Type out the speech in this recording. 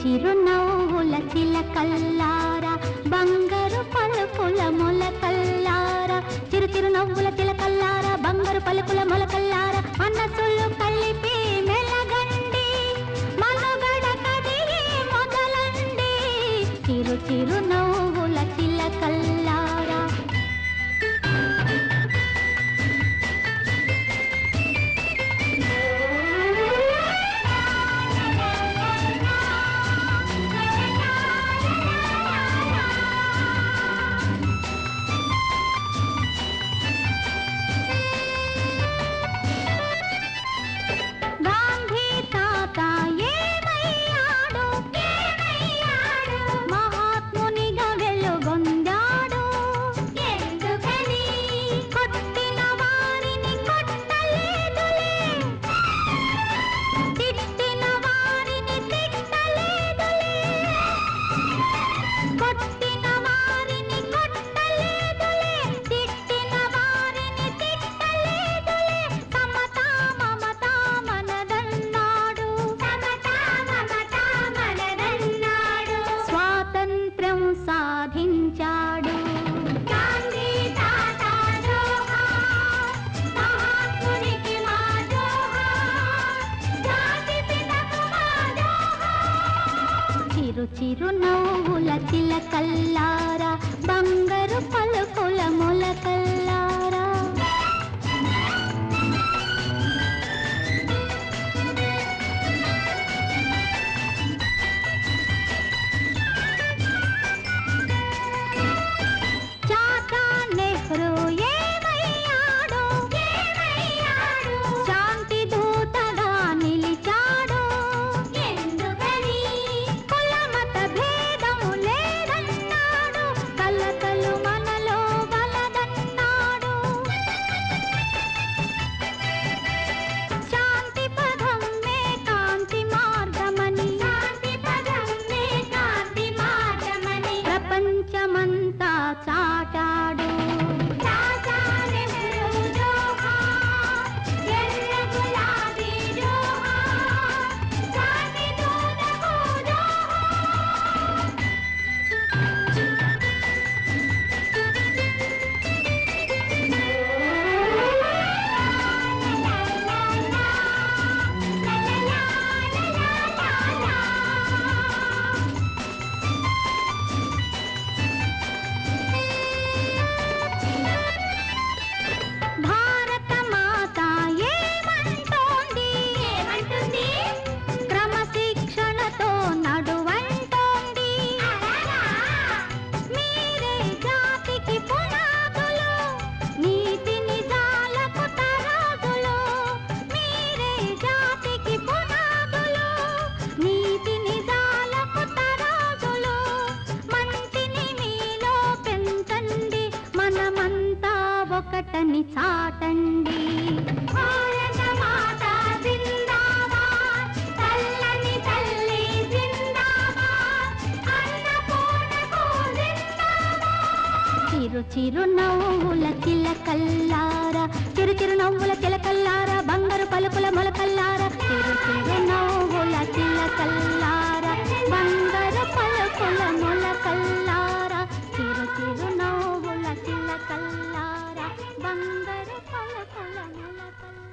చిరు నవ్వుల చిలకల్లారా బంగారు పలుకుల మొలకల్లారా చిరు చిరు నవ్వుల చిలకల్లారా బంగారు పలుకుల మొలకల్లారా మనసులు కలిపి మెలగండి మనుగడ కదిలి మొదలండి చిరు చిరు నవ్వుల చిలకల్లారా సాధించాడు గాంధీ తాత జోహార్ మహాత్మునికి మా జోహార్ జాతిపితకు మా జోహార్ చిరు చిరు నవ్వుల చిలకల్లారా బంగారు పలుకుల మొలకల్లారా శాంతి దూతగా నిలిచాడు ఎందుకని కులమత భేదము లేదన్నాడు కలకలు మనలో బలదన్నాడు శాంతి పదం మే కాంతి మార్గమని ప్రపంచమంతా చాటాడు ఒకటని చాటండి భారత మాత జిందాబాద్ తల్లని తల్లి జిందాబాద్ అన్నపూర్ణకు జిందాబాద్ చిరు చిరు నవ్వుల చిలకల్లారా చిరు చిరు నవ్వుల చిలకల్లారా బంగారు పలుకుల మొలకల్లారా చిరు చిరు నవ్వుల చిలకల్లారా బంగారు పలుకుల మొలకల్లారా చిరు చిరు నవ్వుల చిలకల్లారా బంగారు పలుకుల మొలకల్లారా